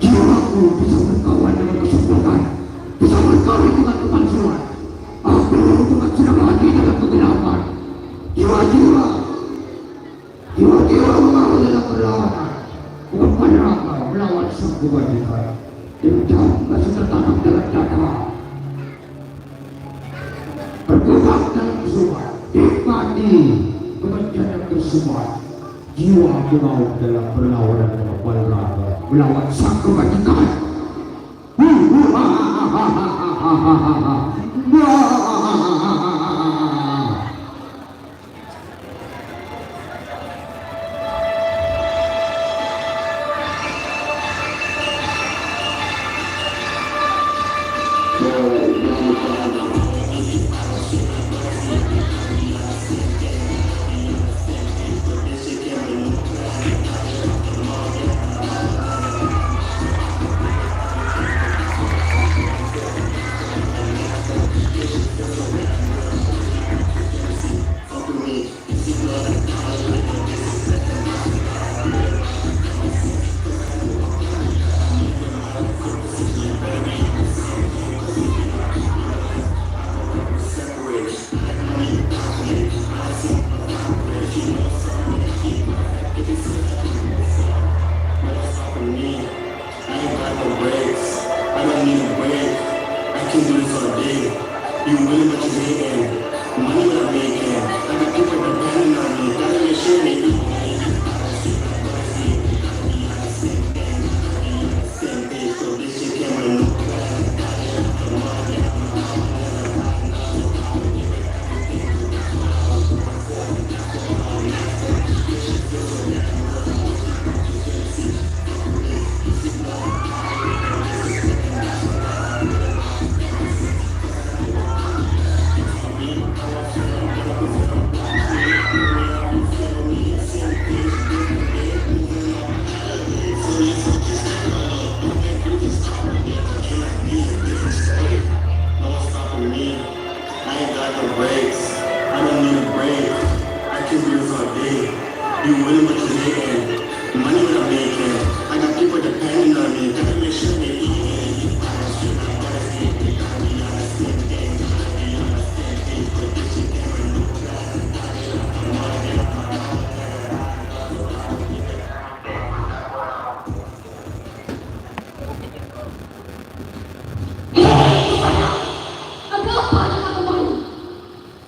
Jiwaku bisa berkawan dengan kesempurnaan, bisa berkali dengan kemansuran. Aku bukan sedang lagi dalam kegelapan. Jiwa-jiwa mengaruh dalam perlawanan. Bukan neraka melawan sang kebajikan. Dendam masih tertanam dalam dada. Bergerak dalam kesumat, nikmati kebencian dan kesumat. Jiwa mengaruh dalam perlawanan dengan olahraga melawan sang kebajikan.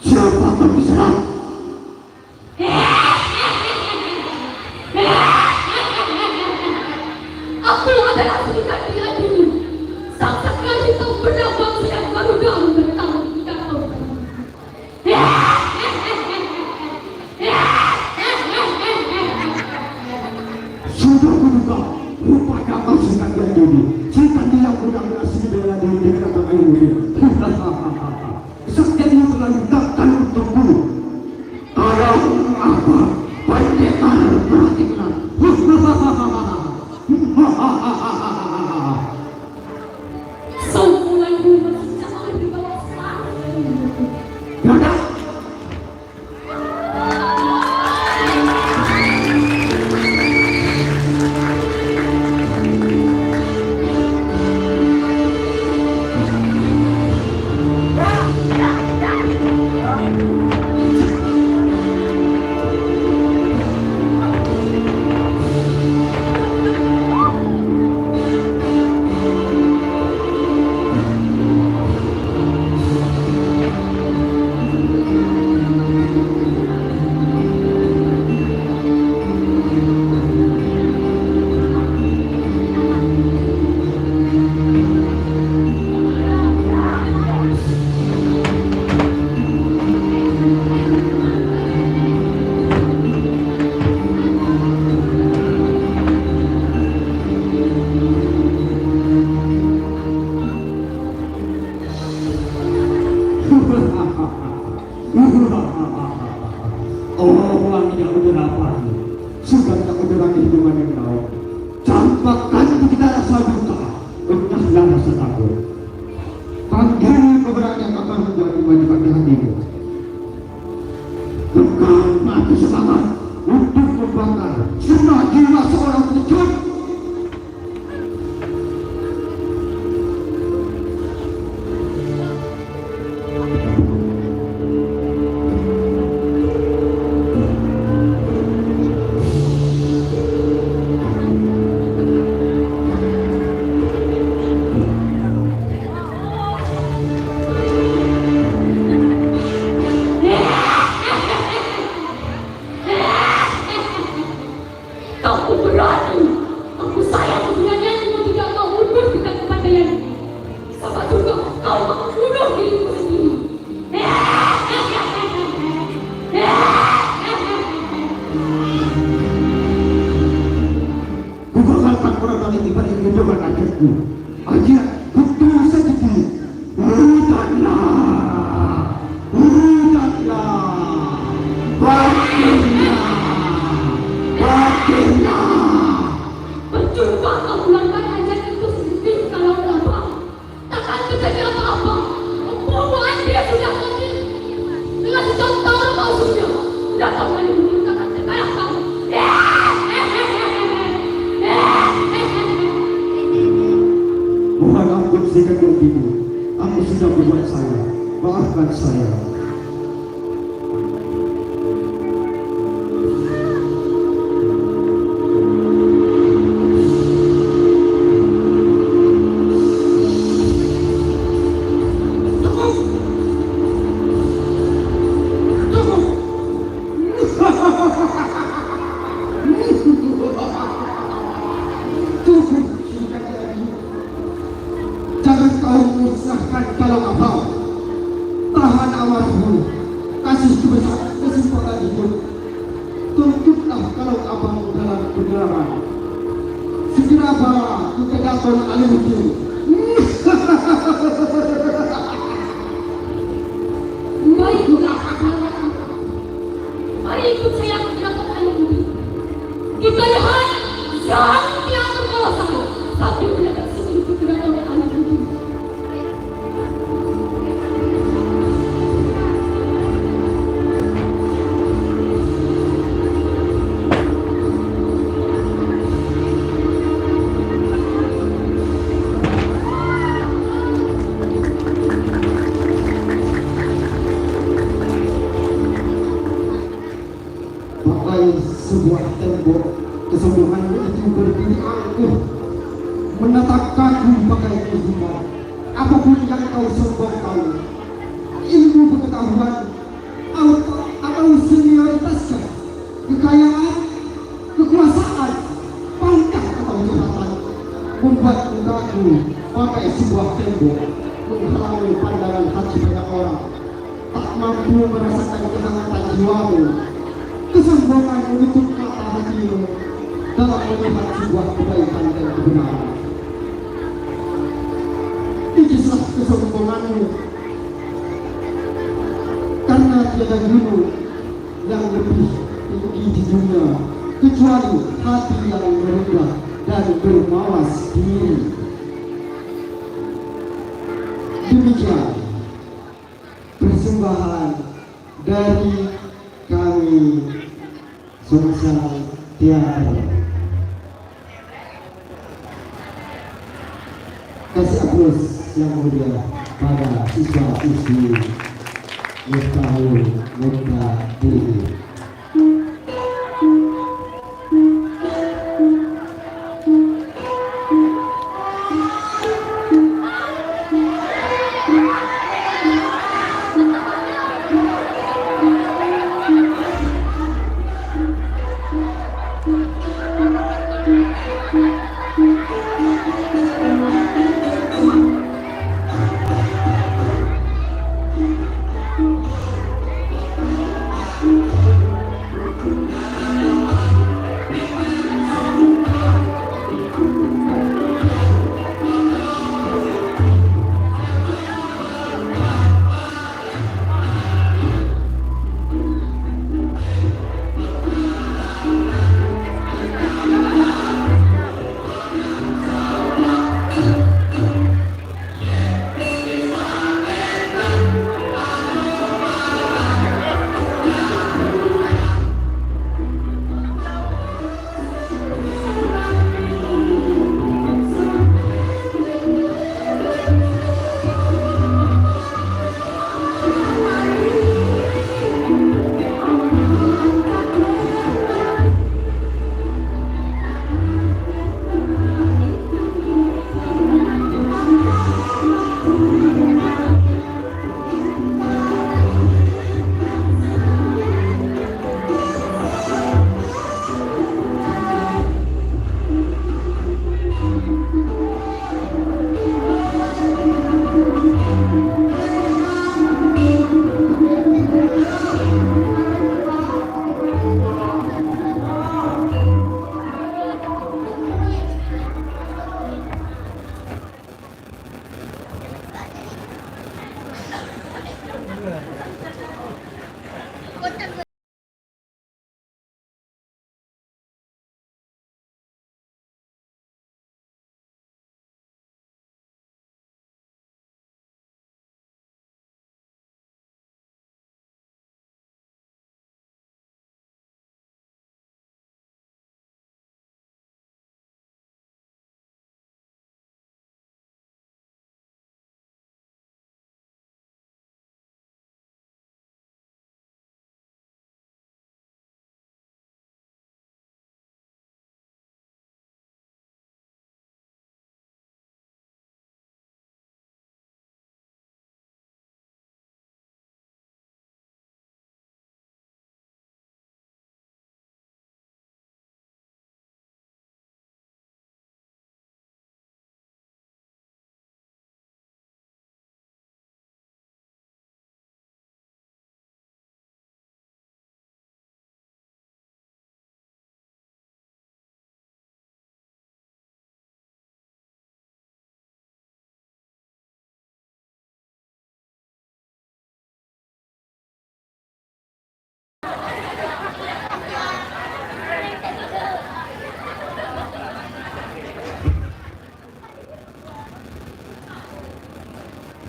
Siapa akan diserang? Orang yang udah apa nih? Sudah tak udah hitungan yang tahu. Campakkan kita rasa duka, entahlah rasa takut. Panggil kebenaran yang akan menjadi wajiban di hatimu. Engkau mati semangat untuk membakar semua jiwa seorang pecut. Aja betul saja hutanlah batinlah percuma kau ulangkan ajar itu sendiri kalau apa takkan terjadi apa-apa. Pembunuhan dia sudah mati dengan contoh kau sudah kau menimbulkan sekarang kamu. Mohon ampun sedikit ibu, aku sudah membuat saya. Maafkan saya. Jangan kau menyusahkan kalau abang. Tahan amarahmu, kasih kesempatan hidup. Tunjuklah kalau abang dalam kebenaran. Segera bawa ke kedaton Alimuddin. Baiklah, mari ikut saya ke kedaton Alimuddin. Kita lihat yang dia berkuasa sambil melihat sendiri ke kedaton Alimuddin. Pakai sebuah tembok kesombongan itu berdiri angkuh menatapkanku pakai kehidupan. Apapun yang kau sombongkan, ilmu pengetahuan atau senioritasnya, kekayaan, kekuasaan, pangkat atau jabatan, membuat mukaku pakai sebuah tembok menghalangi pandangan hati banyak orang. Tak mampu merasakan kehangatan jiwamu. Kesombongan menutup mata hatimu dalam melihat sebuah kebaikan dan kebenaran. Ikislah kesombonganmu, karena tiada guru yang lebih tinggi di dunia kecuali hati yang merendah dan bermawas diri. Demikian persembahan dari kami Sungsang Teater. Kasih aplaus yang mulia pada siswa-siswi Miftahul Muttaqin.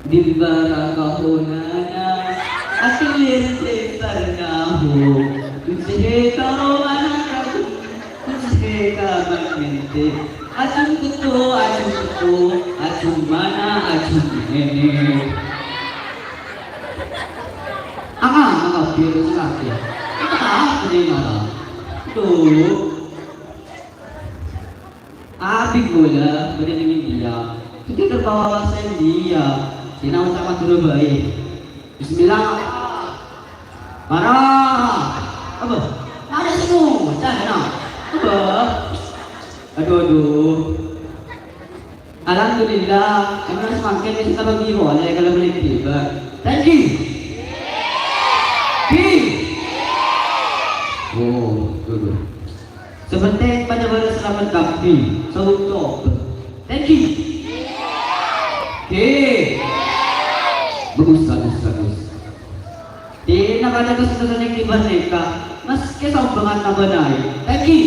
Dilbara kahunana Akilir setarnahu Kusehe karo anakaku Kusehe kabakmente Acung kutu, acung mana, acung ini Aka biru sekali Aka ini malah Tuh Abik bola, berdiri dia Itu terbawa saya dia Sinau sama dulu baik. Bismillah. Marah. Apa? Ada semua. Jangan. Apa? Aduh. Alhamdulillah. Kami semakin kita bagi boleh kalau boleh tiba. Thank you. Oh, dulu. Sebentar pada baru selamat kami. Sautok. Thank you. Bagus. Di nakada kesulitan yang dibaneka, mas kesal banget nabanay. Teki.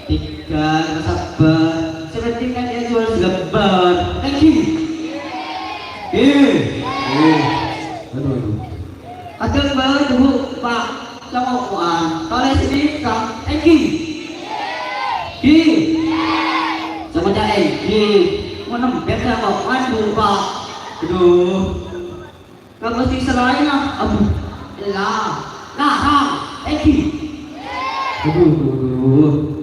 Tiga sabar. Seperti kan dia jual selembar. Teki. Aduh. Adil banget bu, Pak. Sama uang. Kalau sedih kan. Teki. Sama jalan. Mana biasa kok aduh Pak. Aduh. Enggak mesti selain lah. Aduh. Lah. Eki. Aduh.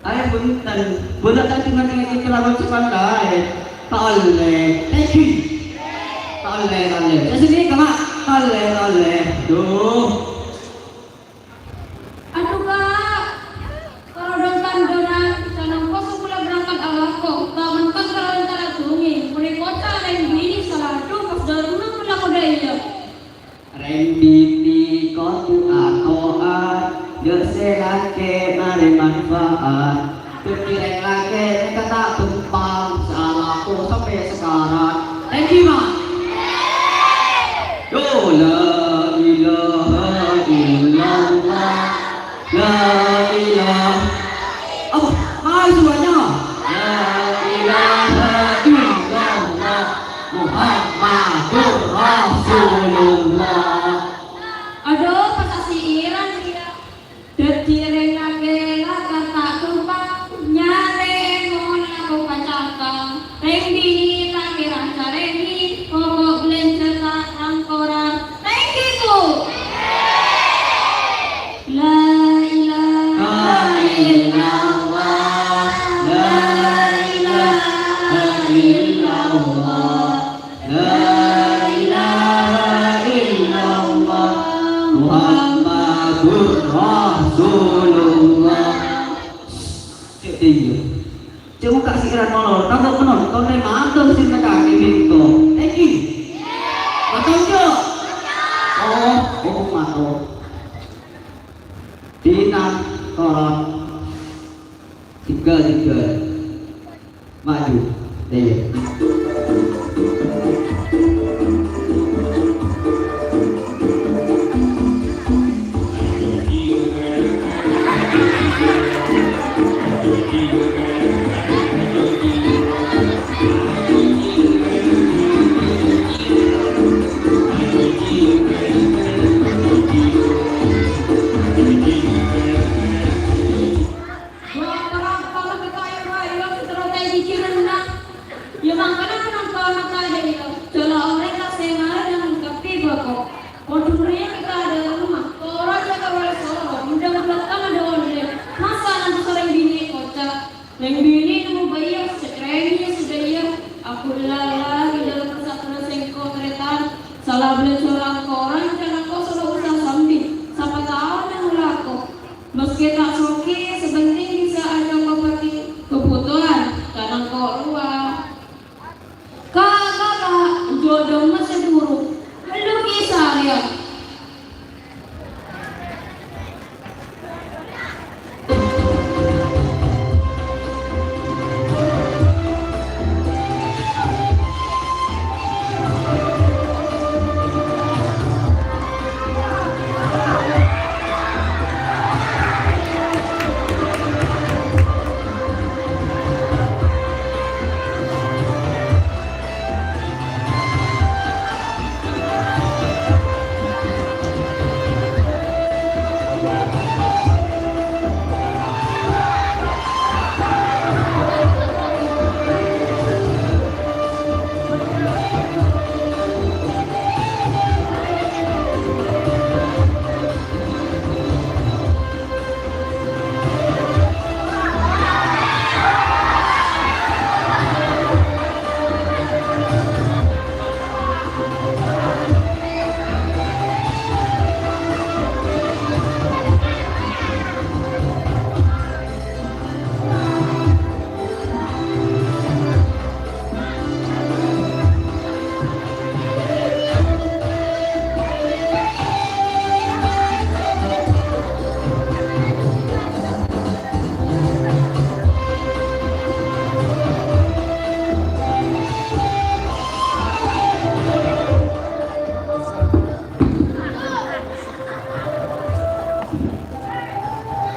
Ayo punten. Bola tadi dengan kita lawan sepandai. Tak oleh. Eki. Tak oleh. Saya sini kamu. Tak oleh. Aduh. Aduh Kak, kalau dokan donat, sanang kosong pula berangkat awak kok. Taman kan kalau antara sungai, mulai kota lain bini salah tu pas daruna pula kau dah iya. Rembini kotu atoan, jeselake mare manfaat. Pikirek lagi kata tumpang, salahku sampai sekarang. Thank you ma. Yo la ilaha illallah. La ilaha apa? Hai semuanya. La ilaha illallah Muhammadur Rasulullah. Aduh, pasasiran dia. Detireng lagi kata tumpang, nyare mon aku kacakang. Reng bini lagi rasa rengi, pokok belencer angkoran. Thank you. La ilaha illallah. La ilaha illallah. La ilaha illallah Muhammadur Rasulullah. Cik tinggi. Cik buka sikiran molor. Takut penonton yang mantap sih kaki gitu. Eki. Macam je. Oh, mantap. Dina koran. Tiga. Maju. Dia. anak ada itu. Kalau mereka sengaja dengan kapi bakok. Kodurnya kita ada rumah. Orang yang kawal solo. Mudah datang ada orang. Masa nanti sering bini kocak. Yang bini itu mau bayar sekrenya sedaya. Aku lagi dalam persatuan sengkau keretan. Salah beli seorang orang jangan kau selalu usah sambil. Siapa tahu yang laku. Meski tak soki, sebenting bisa aja kau pakai kebutuhan. Kadang kau luar. Kakak jodoh masih buruk. Belum kisah ya.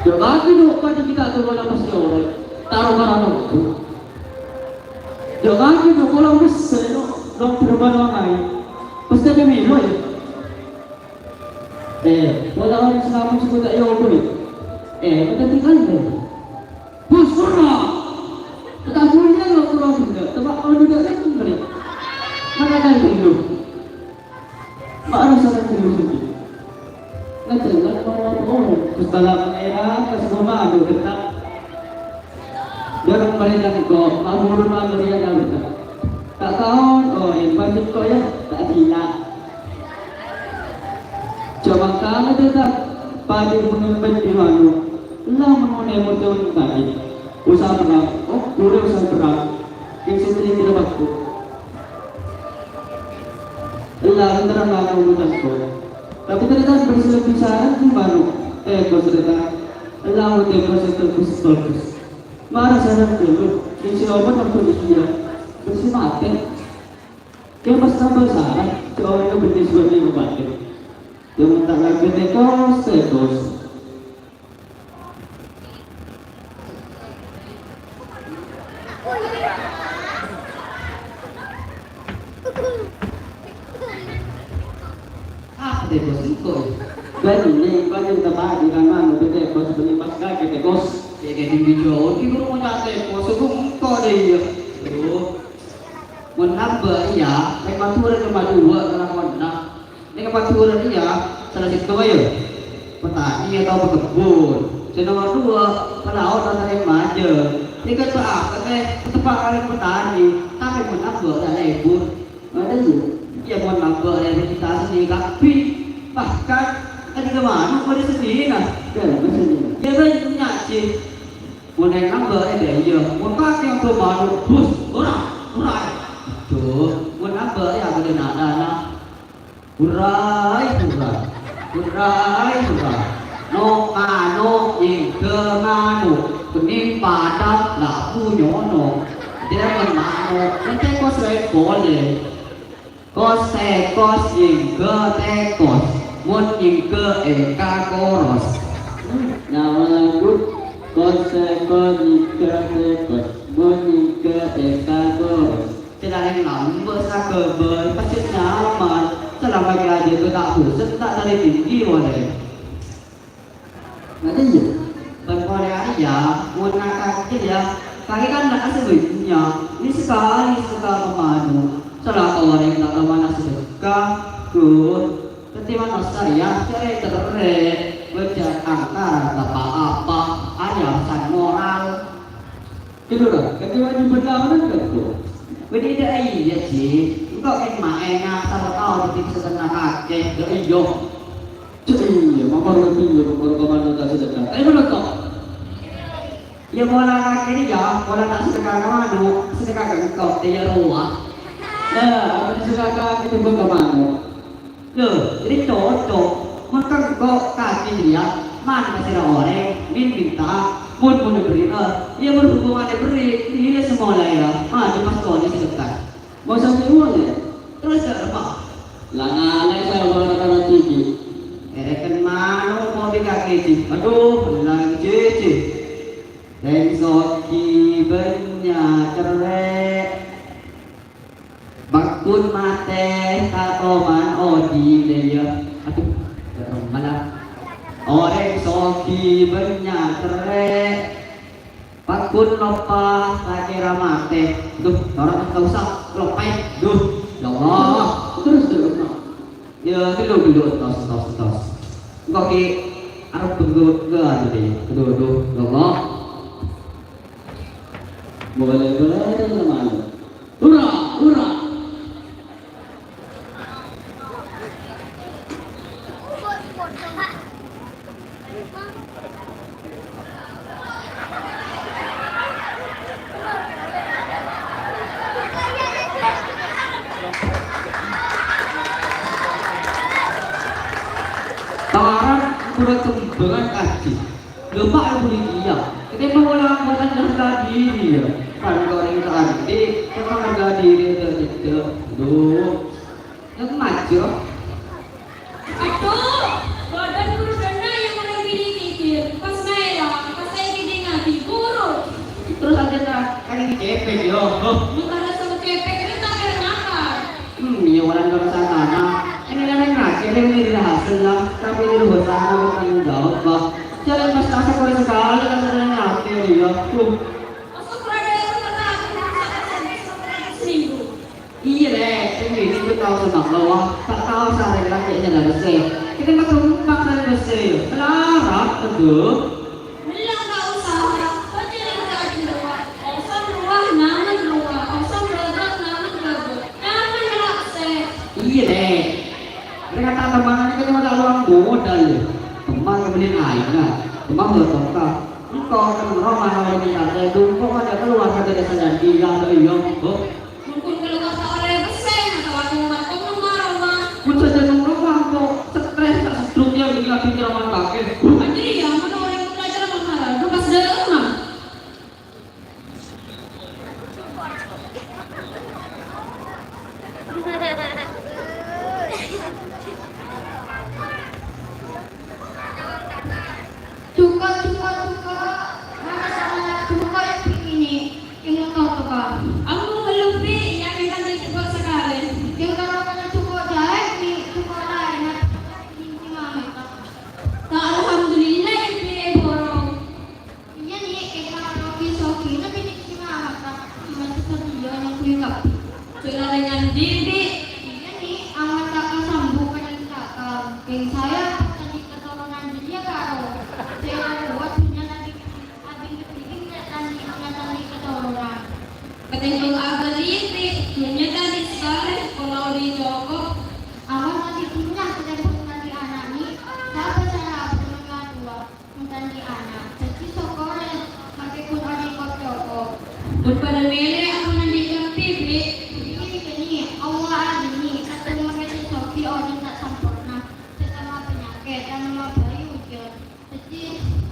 Jangan dulu pada kita turun apa sih orang taruh karena itu. Jangan dulu kalau besar dong perubahan orang pasti ada milo ya. Walau orang selama sebut tak jauh pun. Kita tinggal ni. Bos kurang. Kita punya kalau kurang juga. Sebab orang tidak lagi mereka. Mana kan itu? Mana sahaja itu sendiri. Nggak orang setelah mereka kesemua ada tetap jangan mereka kok amurun dia dah betul tak tahu yang pasti kau ya tak gila coba kamu tetap pada mengemban di mana lah mengenai motor tadi usaha berat boleh usaha berat yang sendiri tidak bagus lah antara lalu mudah tapi ternyata bersilat bicara itu baru kau cerita lalu proses bagus marah saya dulu isi obat waktu dia bersih mati dia pas tambah saran kalau itu betis buat dia mati dia minta lagi tekos tekos itu dan ini banyak tempat di kanan lebih tekos beli pas kaki tekos kayak di video di rumah tekos itu engkau deh ya menambah ya memang turun ke dua karena mana ini kepaturan dia salah satu ya petani atau pekebun nomor dua pelaut atau yang maju ini kan tempat kalian petani tapi menambah ada ibu ada juga ya mau nambah dari kita sendiri tapi bahkan tadi kemana kau dia sendiri kan ya kan punya sih mau naik nambah ada ya mau pakai yang terbaru bus orang tuh mau nambah ya ada nada urai no ano yang kemana kening padat laku nyono dia kemana nanti kau sering boleh kos yang ke tekos mun yang ke eka koros nama lanjut kos yang ke tekos mun yang ke eka koros tidak yang lambat ke pasti nyaman selama kita itu tak bosan tak dari tinggi boleh nanti ya berkorea ya mun nakak ya kaki kan nak sebenarnya ini sekali madu orang yang tak mana sedekah kun ketiman saya cari terek baca angka apa ayam san moral Itu dah, ketika di benar kan tu. Bedi dah iya sih, engkau kan maenga tahu tahu di setengah kaki, dah iyo. Iya, mama lebih ya, mama komando tak sedekah. Mana kau? Ya bola kaki ni ya, bola tak sedekah kamu anu, sedekah engkau dia ruah. Apa sedekah itu bukan mana? Loh, jadi cocok. Makan kau kaki dia, mana masih ada orang, minta. Pun diberi, ia berhubungan diberi, ini semua lah ya. Dia pas kau ni sedekah. Mau sampai uang ya? Terus apa? Langan saya orang orang tinggi. Kan mana mau dikaki sih? Aduh, lang cici. Dan soki banyak cerek. Bakun mate katoman odi dia. Aduh, mana? Orang soki banyak cerek. Bakun lopa kira mate. Duh, orang tak usah lepai. Duh, ya Allah. Terus terus. Ya, dulu tos. Engkau ki arep tunggu ke anu deh. Aduh, ya Allah. Boleh mana? Hurrah. Tawaran udah kembangan kaji. Lemak yang boleh dia. Kita mau lakukan harga diri ya. Kan goreng tadi, kita harga diri itu. Duh, yang maju. Aduh, badan guru dana yang mulai mikir. Pas merah, pas saya gini ngaji guru. Terus ada tak kali cepet yo. Bukan sama kepek itu tak kira nakal. Ya orang kalau sana. Ini yang ngaji, ini hasil lah. Tapi ini luar sana bukan jawab bah. Jangan mas rasa kau sekali kan sebenarnya ngaji dia. Masuk berada yang pernah aku merasakan 1.000. Iya deh, ini kita tahu senang bahwa tak tahu sehari lagi ada bersih. Kita masuk makan bersih. Kelarap betul. Bilang tak usah, kau jangan ngaji ruah. Osam ruah, naman ruah. Osam berat, naman berat. Naman berakse. Iya deh. Mereka tak teman kita cuma tak luang modal. Teman kemudian air nah. Teman bertongkar. Engkau akan meromah orang kita. Saya dulu ada keluar kata desa dan dia ada yang. Mungkin kalau kau tak oleh besen atau aku makan marah mah. Pun saja nongkrong kok stres tak struknya begini lagi kiraman pakai. Jadi ya, mana orang yang belajar mahal. Kau pas dari rumah. Cuka. Mana sama cuka yang begini? Yang tahu kau? Aku lebih yang akan disebut sekali. Yang kalau kena cuka jahat ni cuka lain. Ini mama. Tak alhamdulillah yang pilih borong. Iya ni kita roki soki tapi ni mama tak masih sedia yang kuingap. Sudah dengan diri. Iya ni amat tak sambung dengan kakak. Yang saya tadi keturunan dia karo. Saya buat punya tadi abang kepingin tadi tadi keturunan. Ketinggalan abang ini punya tadi sekali kalau di Joko. Awal tadi punya ketemu nanti anak ni. Siapa cara punya dua nanti anak. Jadi sekolah pakai pun ada kau Joko. Pun pada mele aku nanti TV. Ini Allah ada ni. Kata mengenai Sofi orang tak sempurna. Sesama penyakit yang nama bayi ujian. Jadi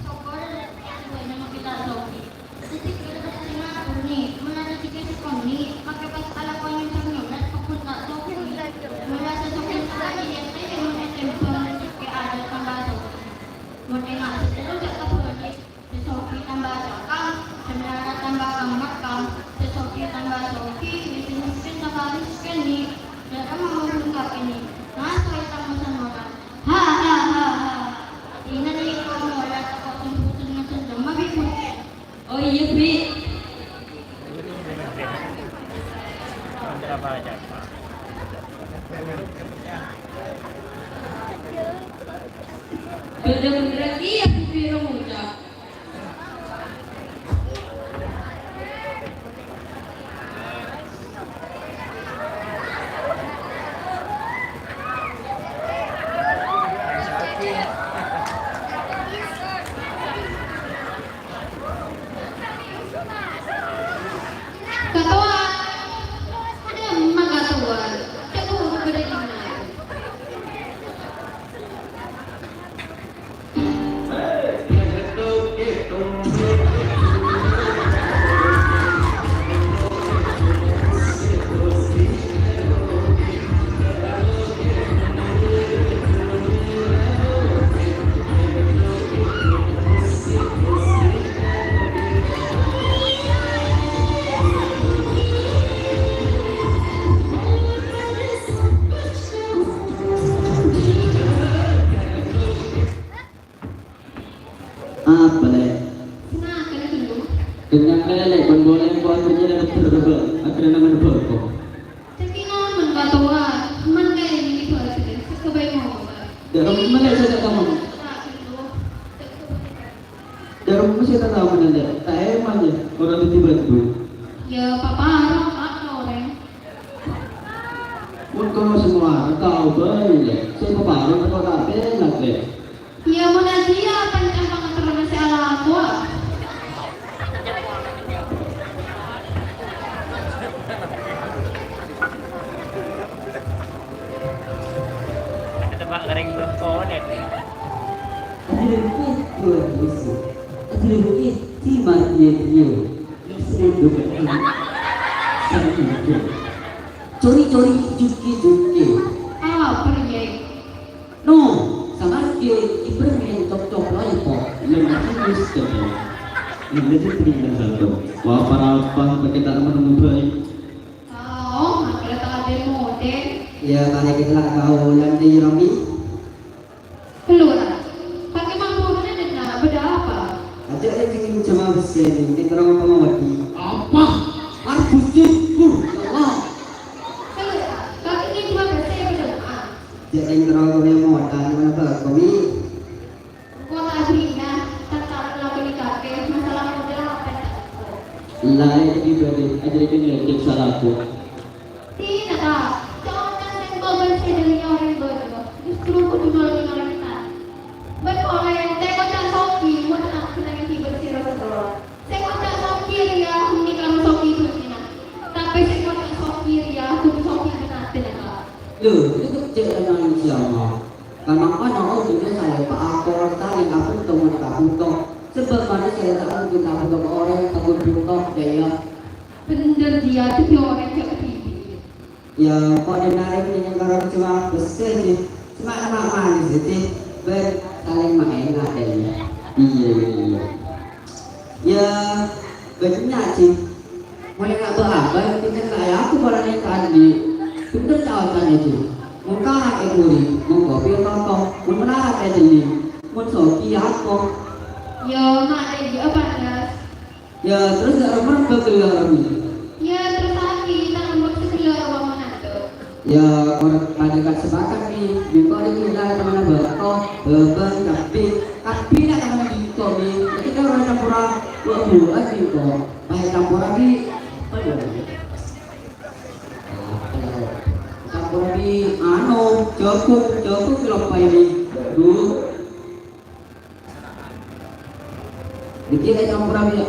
sekolah yang dua nama kita Sofi. Jadi kita terima ni. Mana tiga sekolah ni. Pakai pas ala kau yang sangat. Aku tak Sofi. Merasa Sofi sekali yang saya mana tempel ke ada tambah Sofi. Mau tengok seterus tak tahu lagi. Sofi tambah cakang. Sebenarnya tambah kamakam. Sofi tambah Sofi. Mungkin tambah miskin ni. Dan kamu mau lengkap ini. Nah, saya tambah sama orang. Ha. Ini ni kamu orang tak sembuh dengan senjam. Mabik pun. Oh iya, Bi. Bener-bener iya bibir ngucap. Katuan, ada emang katuan. Cek tuh beda gimana? Apa le? Nah, kena dulu. Kenyang lele, kon boleh buat kerja dan berbel. Akhirnya nama berbel. Tapi ngomong katuan, man kayak ini presiden. Kebaik ngomong. Dalam mana saya kamu? Dalam mana saya tahu mana? Tak emang je. Orang itu tiba-tiba. Ya, papa orang apa orang? Pun kalau semua tahu boleh. Saya baru atau tak enak le. Ya, mana dia pancang banget karena si ala aku. Tebak garing berkonet. Ada bukit dua isu. Ada bukit timah dia. Saya duduk ini. Saya duduk. Curi-curi juki. Ah, pergi. No, sama dia ibrahim tok-tok lollipop. Yang akan disebut. Ini dia tinggal satu. Wah, para apa pakai tak menunggu baik. Tahu, akhirnya tak ada mode. Ya, kalau kita nak tahu nanti Romi. Keluar. Pakai mampu mana dan beda apa? Ajak dia bikin cuma besi ni. Kita orang pengawati. Apa? Aku tipu. Allah. Keluar. Kaki ini cuma bersih beda. Jadi terlalu memang dan mana kami. Kau tak berinya, tak tahu lagu ni kakek. Masalah model apa? Lain ibadah ajar kita salahku. Tidak tak. Jangan yang kau bersih dari orang itu. Justru aku cuma lagi orang kita. Betul yang saya kocak soki, buat aku lagi bersih Rasulullah. Saya kocak soki ya, ini kalau soki itu sini. Tapi saya kocak soki ya, aku soki itu nanti nak. Loh, itu kecil dengan siapa? Karena orang juga saya pak akor tali aku temu tak butuh. Sebab mana saya tak mungkin tak butuh orang yang takut butuh daya. Bener dia itu orang yang ketibi. Ya, kok dia narik ni yang orang cuma besar je. Cuma nama manis je. Saling main ada ya. Iya. Ya, banyak sih. Mulai nak berapa? Kita kayak aku orang yang tadi. Kita tahu tanya tu. Muka ekori, muka pil kau, muka apa jadi? Muka soki aku. Ya, nak ada dia panas. Ya, terus orang berkeluar ni. Ya, terus lagi kita nombor sekeluar orang mana tu. Ya, orang pada kat sepakat ni. Muka ni kita mana berkau, beban tapi nak mana kita ni. Kita orang campuran, buat ni kau. Baik campuran ni. Campuran ni, cukup kelopai ni. Dulu. Dikira campuran ni.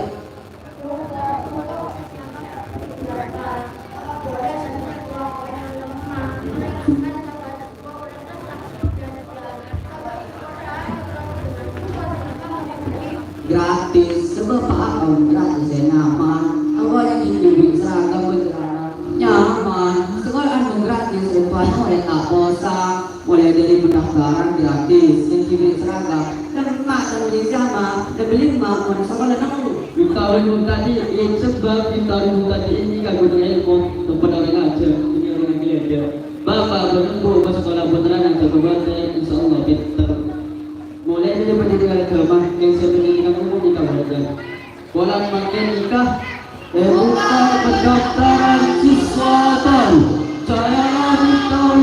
Gratis, sebab apa gratis saya nyaman. Awak yang ingin seragam berkerana nyaman. Sekolah anu gratis, rupanya oleh tak bosan, mulai dari pendaftaran gratis, yang kiri seragam, dan mak dan beli sama, dan beli mak sekolah nang. Kita orang tadi, sebab kita orang tadi ini kan guna ilmu, tempat orang ajar, ini orang gila. Bapak menunggu ke sekolah beneran yang terkeluarga, insya Allah pintar. Mulai dari pendidikan agama yang sebenarnya umum di kawasan. Pola makin nikah, buka pendaftaran siswa baru. Saya di tahun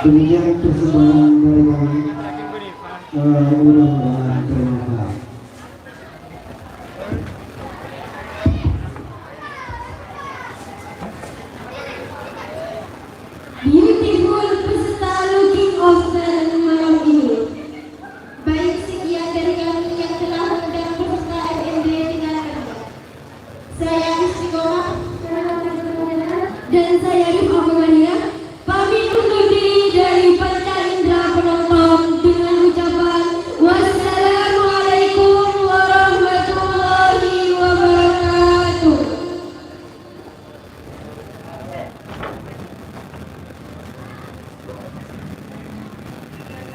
Demikian persembahan dari kami. Mudah-mudahan bermanfaat. Beautiful peserta Looking Australia malam ini. Baik, sekian dari kami yang telah mengundang peserta FND dengan kami. Saya Istiqomah dan saya Rifah Mengania pamit undur diri dari Pantai